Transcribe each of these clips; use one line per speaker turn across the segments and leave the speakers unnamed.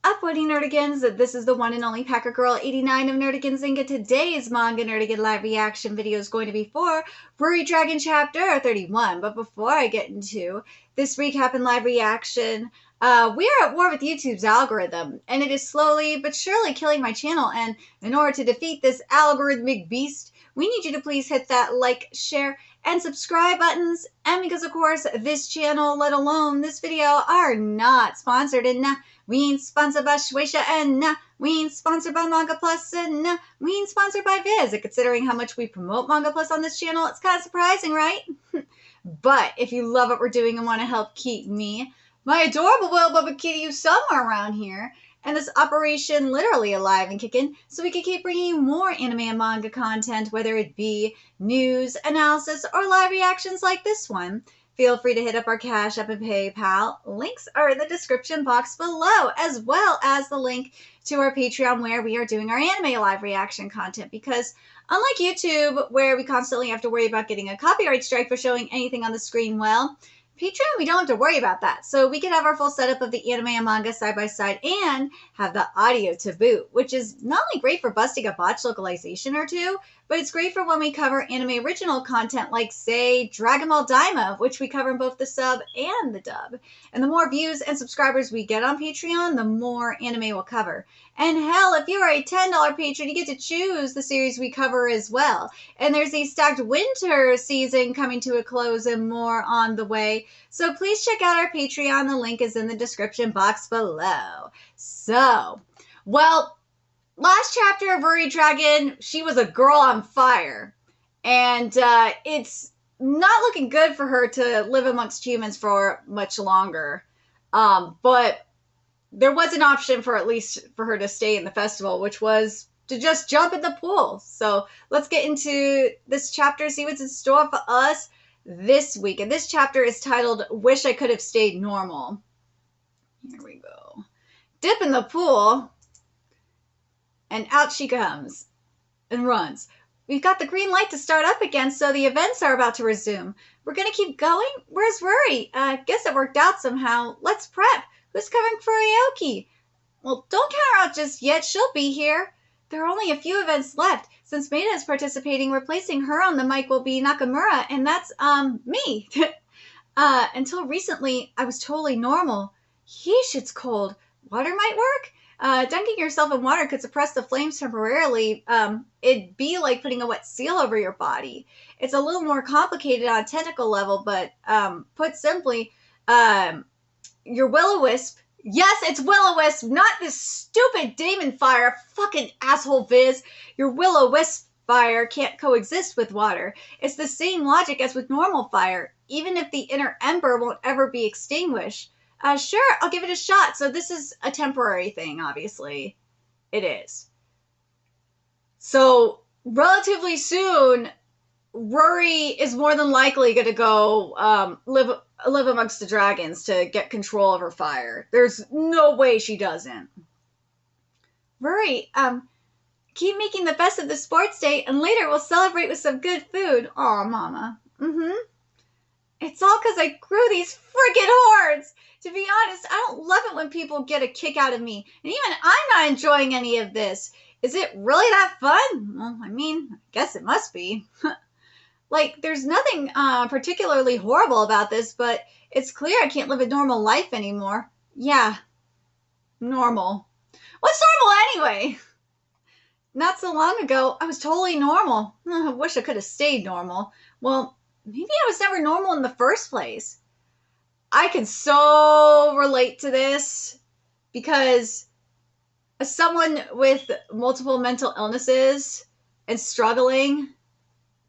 up, Woody Nerdigans? This is the one and only Packer Girl 89 of Nerdigans, and today's Manga Nerdigan live reaction video is going to be for RuriDragon Chapter 31. But before I get into this recap and live reaction, we are at war with YouTube's algorithm, and it is slowly but surely killing my channel. And in order to defeat this algorithmic beast, we need you to please hit that like, share, and subscribe buttons. And because, of course, this channel, let alone this video, are not sponsored, and we ain't sponsored by Shueisha, and we ain't sponsored by Manga Plus, and we ain't sponsored by Viz. And considering how much we promote Manga Plus on this channel, it's kind of surprising, right? But if you love what we're doing and want to help keep me, my adorable Will Bubba Kitty, somewhere around here, and this operation literally alive and kicking, so we can keep bringing you more anime and manga content, whether it be news, analysis, or live reactions like this one, feel free to hit up our Cash App and PayPal. Links are in the description box below, as well as the link to our Patreon where we are doing our anime live reaction content, because unlike YouTube, where we constantly have to worry about getting a copyright strike for showing anything on the screen, well, Patreon, we don't have to worry about that. So we can have our full setup of the anime and manga side by side and have the audio to boot, which is not only great for busting a botch localization or two, but it's great for when we cover anime original content like, say, Dragon Ball Daima, which we cover in both the sub and the dub. And the more views and subscribers we get on Patreon, the more anime we'll cover. And hell, if you are a $10 patron, you get to choose the series we cover as well. And there's a stacked winter season coming to a close and more on the way. So please check out our Patreon. The link is in the description box below. So, well, last chapter of RuriDragon, she was a girl on fire. And it's not looking good for her to live amongst humans for much longer. But there was an option for at least for her to stay in the festival, which was to just jump in the pool. So let's get into this chapter, see what's in store for us this week. And this chapter is titled, Wish I Could Have Stayed Normal. Here we go. Dip in the pool, and out she comes and runs. We've got the green light to start up again, so the events are about to resume. We're going to keep going? Where's Ruri? Guess it worked out somehow. Let's prep. Who's covering for Aoki? Well, don't count her out just yet. She'll be here. There are only a few events left. Since Maida is participating, replacing her on the mic will be Nakamura, and that's, me. Until recently, I was totally normal. Yeesh, it's cold. Water might work? Dunking yourself in water could suppress the flames temporarily. It'd be like putting a wet seal over your body. It's a little more complicated on a technical level, but, put simply, your will-o-wisp. Yes, it's will-o-wisp, not this stupid demon fire, fucking asshole Viz. Your will-o-wisp fire can't coexist with water. It's the same logic as with normal fire, even if the inner ember won't ever be extinguished. Sure, I'll give it a shot. So this is a temporary thing, obviously. It is. So, relatively soon, Ruri is more than likely going to go live amongst the dragons to get control of her fire. There's no way she doesn't. Ruri, keep making the best of the sports day, and later we'll celebrate with some good food. Aw, Mama. It's all because I grew these friggin' horns. To be honest, I don't love it when people get a kick out of me, and even I'm not enjoying any of this. Is it really that fun? Well, I mean, I guess it must be. Like, there's nothing particularly horrible about this, but it's clear I can't live a normal life anymore. Yeah, normal. What's normal anyway? Not so long ago, I was totally normal. I wish I could have stayed normal. Well, maybe I was never normal in the first place. I can so relate to this because as someone with multiple mental illnesses and struggling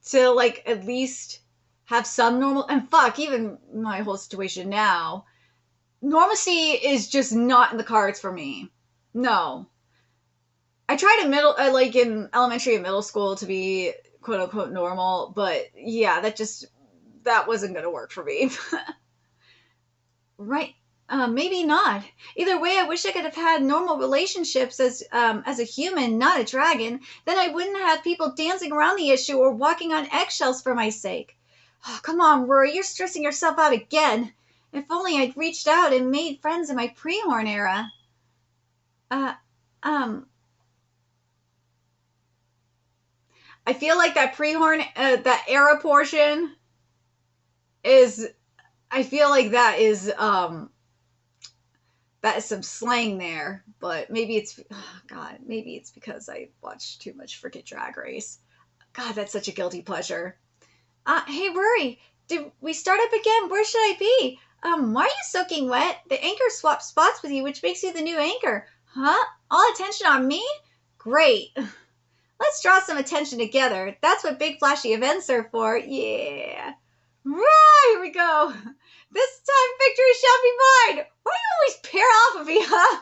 to, like, at least have some normal, and fuck, even my whole situation now, normalcy is just not in the cards for me. No. I tried in in elementary and middle school to be quote unquote normal, but yeah, that wasn't gonna work for me. Right. Maybe not. Either way, I wish I could have had normal relationships as a human, not a dragon. Then I wouldn't have people dancing around the issue or walking on eggshells for my sake. Oh, come on, Ruri, you're stressing yourself out again. If only I'd reached out and made friends in my pre-horn era. Uh, um, I feel like that pre-horn, that era portion is, I feel like that is some slang there, but maybe it's, oh God, maybe it's because I watched too much freaking Drag Race. God, that's such a guilty pleasure. Hey, Rory, did we start up again? Where should I be? Why are you soaking wet? The anchor swapped spots with you, which makes you the new anchor. Huh? All attention on me? Great. Let's draw some attention together. That's what big flashy events are for. Yeah. Right, here we go. This time victory shall be mine. Why do you always pair off of me, huh?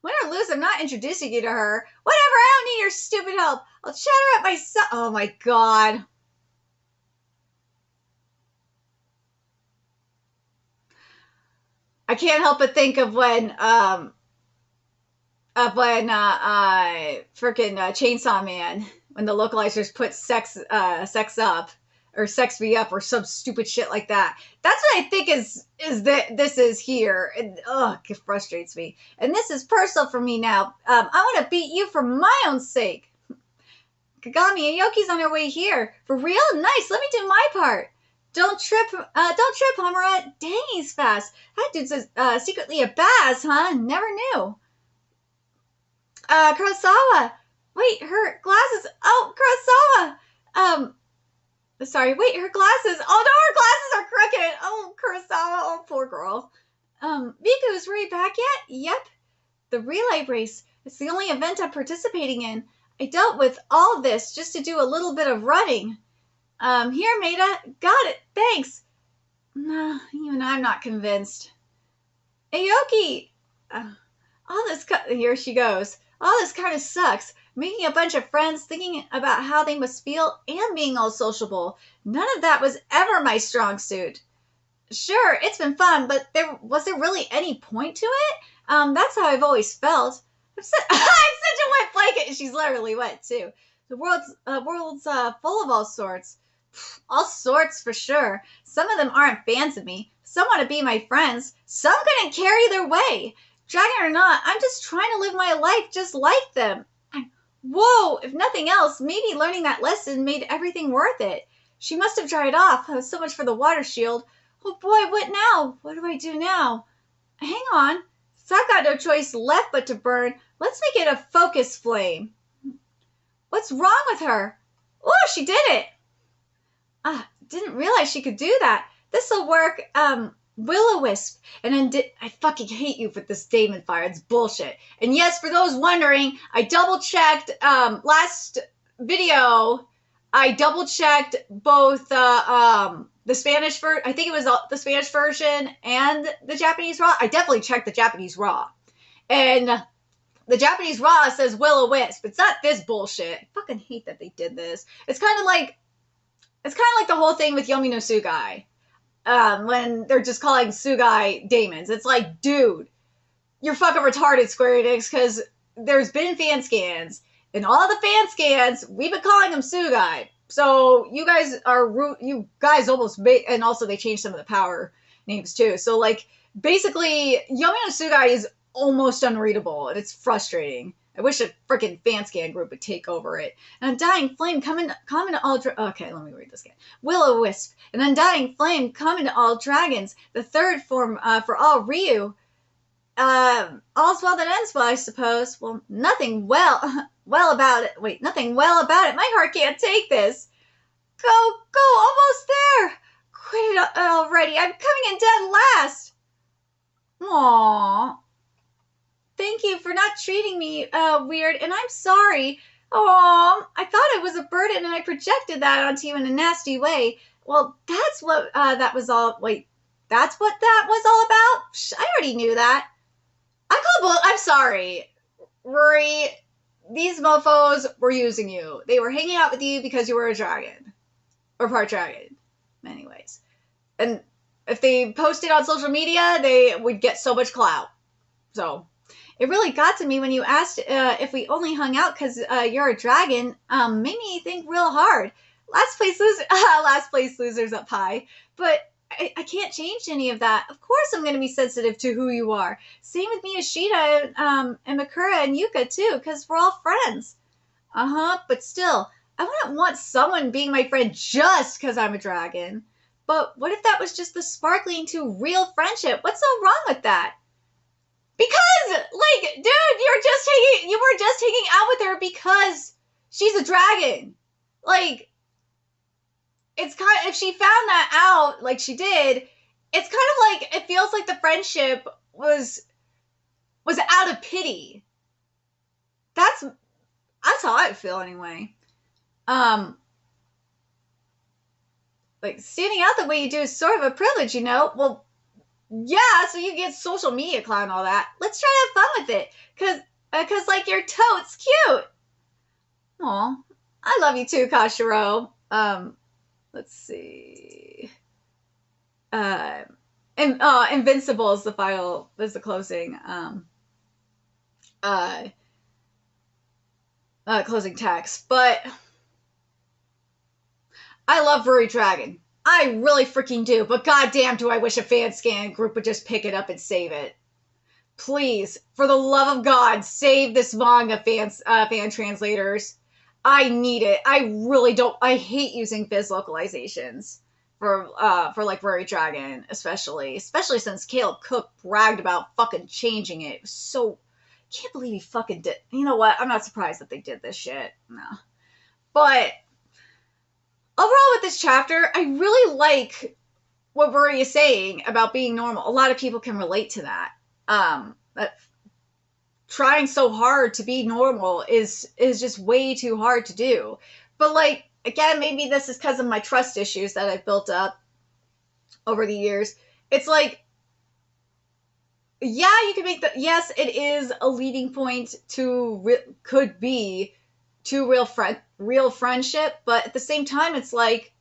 Win or lose, I'm not introducing you to her. Whatever, I don't need your stupid help. I'll chat her up myself. Oh my God. I can't help but think of when freaking Chainsaw Man, when the localizers put sex up or sex me up or some stupid shit like that. That's what I think is that this is here. And it frustrates me. And this is personal for me now. I want to beat you for my own sake. Kagami, Aoki's on her way here. For real? Nice. Let me do my part. Don't trip, Hamura. Dang, he's fast. That dude's secretly a Baz, huh? Never knew. Kurosawa. Wait, her glasses. Oh, Kurosawa. Sorry, wait, her glasses. Oh no, her glasses are crooked. Oh, Kurosawa. Oh, poor girl. Miku, is Rui back yet? Yep. The relay race. It's the only event I'm participating in. I dealt with all this just to do a little bit of running. Here, Maida. Got it. Thanks. Nah, even I'm not convinced. Aoki! Here she goes. All this kind of sucks. Making a bunch of friends, thinking about how they must feel, and being all sociable. None of that was ever my strong suit. Sure, it's been fun, but was there really any point to it? That's how I've always felt. I'm such a wet blanket, and she's literally wet, too. The world's full of all sorts. All sorts, for sure. Some of them aren't fans of me. Some want to be my friends. Some couldn't carry their way. Dragon or not, I'm just trying to live my life just like them. Whoa, if nothing else, maybe learning that lesson made everything worth it. She must have dried off. So much for the water shield. Oh boy, what now? What do I do now? Hang on. So I've got no choice left but to burn. Let's make it a focus flame. What's wrong with her? Oh, she did it. Didn't realize she could do that. This'll work. Will-o-wisp. And then I fucking hate you for this Damon fire. It's bullshit. And yes, for those wondering, I double-checked last video. I double-checked both the Spanish I think it was the Spanish version and the Japanese raw. I definitely checked the Japanese raw. And the Japanese raw says will-o-wisp. It's not this bullshit. I fucking hate that they did this. It's kind of like the whole thing with Yomi no Sugai. When they're just calling Sugai Daemons. It's like, dude, you're fucking retarded, Square Enix, because there's been fan scans. And all the fan scans, we've been calling them Sugai. So you guys almost made, and also they changed some of the power names too. So like, basically, Yomi no Sugai is almost unreadable, and it's frustrating. I wish a freaking fan scan group would take over it. An undying flame come into all okay, let me read this again. Will-o-wisp. An undying flame come into all dragons. The third form for all Ryu. All's well that ends well, I suppose. Well, nothing well about it. Wait, nothing well about it. My heart can't take this. Go, almost there. Quit it already. I'm coming in dead last. Aww. Thank you for not treating me weird, and I'm sorry. Oh, I thought it was a burden, and I projected that onto you in a nasty way. Well, that's what that was all. Wait, that's what that was all about? I already knew that. I'm sorry, Ruri. These mofos were using you. They were hanging out with you because you were a dragon. Or part dragon. Anyways. And if they posted on social media, they would get so much clout. So it really got to me when you asked if we only hung out because you're a dragon. Made me think real hard. Last place losers up high. But I can't change any of that. Of course I'm going to be sensitive to who you are. Same with Miyashita, and Makura and Yuka, too, because we're all friends. But still, I wouldn't want someone being my friend just because I'm a dragon. But what if that was just the spark leading to real friendship? What's so wrong with that? Because, like, dude, you were just hanging out with her because she's a dragon. Like, it's kind of, if she found that out, like she did, it's kind of like, it feels like the friendship was out of pity. That's how I feel anyway. Like, standing out the way you do is sort of a privilege, you know? Well, yeah, so you get social media clout and all that. Let's try to have fun with it. Cause like, you're totes cute. Aw, I love you too, Kashiro. Let's see. Invincible is the closing, closing text. But I love RuriDragon. I really freaking do, but goddamn do I wish a fan scan group would just pick it up and save it. Please, for the love of God, save this manga, fan translators. I need it. I really don't. I hate using Fizz localizations for like RuriDragon, especially since Caleb Cook bragged about fucking changing it. It was so, can't believe he fucking did. You know what? I'm not surprised that they did this shit. No, but overall, with this chapter, I really like what Ruri is saying about being normal. A lot of people can relate to that. That trying so hard to be normal is just way too hard to do. But, like, again, maybe this is because of my trust issues that I've built up over the years. It's like, yeah, you can make the, yes, it is a leading point to, could be to real friendship, but at the same time, it's like,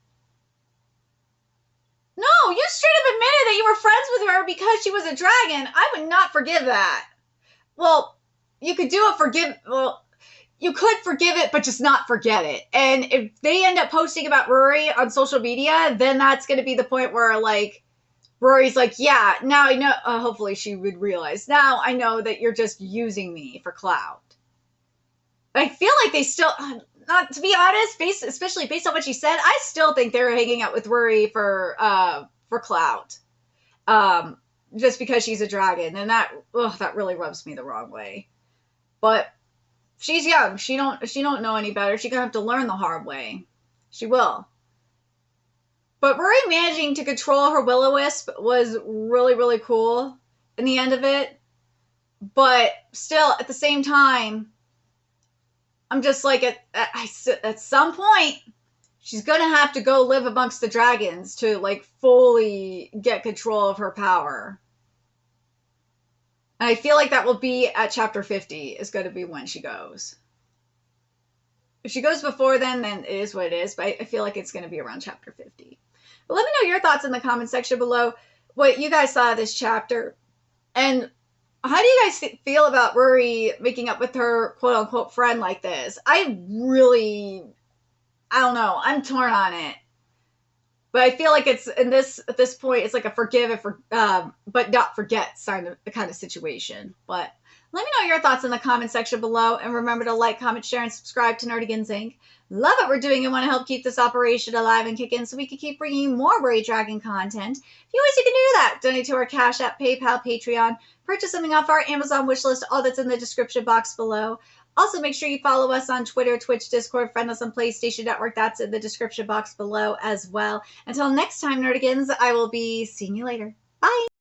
no, you straight up admitted that you were friends with her because she was a dragon. I would not forgive that. Well, you could you could forgive it, but just not forget it. And if they end up posting about Ruri on social media, then that's going to be the point where, like, Ruri's like, yeah, now I know, hopefully she would realize, now I know that you're just using me for clout. I feel like they still, not to be honest, especially based on what she said, I still think they're hanging out with Ruri for clout, just because she's a dragon, and that really rubs me the wrong way. But she's young; she don't know any better. She's gonna have to learn the hard way. She will. But Ruri managing to control her Will-O-Wisp was really, really cool in the end of it. But still, at the same time, I'm just like, at some point, she's going to have to go live amongst the dragons to, like, fully get control of her power. And I feel like that will be at chapter 50, is going to be when she goes. If she goes before then it is what it is, but I feel like it's going to be around chapter 50. But let me know your thoughts in the comment section below, what you guys thought of this chapter. And how do you guys feel about Ruri making up with her quote-unquote friend like this? I don't know. I'm torn on it. But I feel like it's, at this point, it's like a forgive but not forget kind of situation. But let me know your thoughts in the comment section below. And remember to like, comment, share, and subscribe to Nerdigans Inc. Love what we're doing and want to help keep this operation alive and kicking so we can keep bringing you more RuriDragon content. If you ways you can do that, donate to our Cash App, PayPal, Patreon, purchase something off our Amazon wishlist, all that's in the description box below. Also, make sure you follow us on Twitter, Twitch, Discord, friend us on PlayStation Network. That's in the description box below as well. Until next time, Nerdigans, I will be seeing you later. Bye!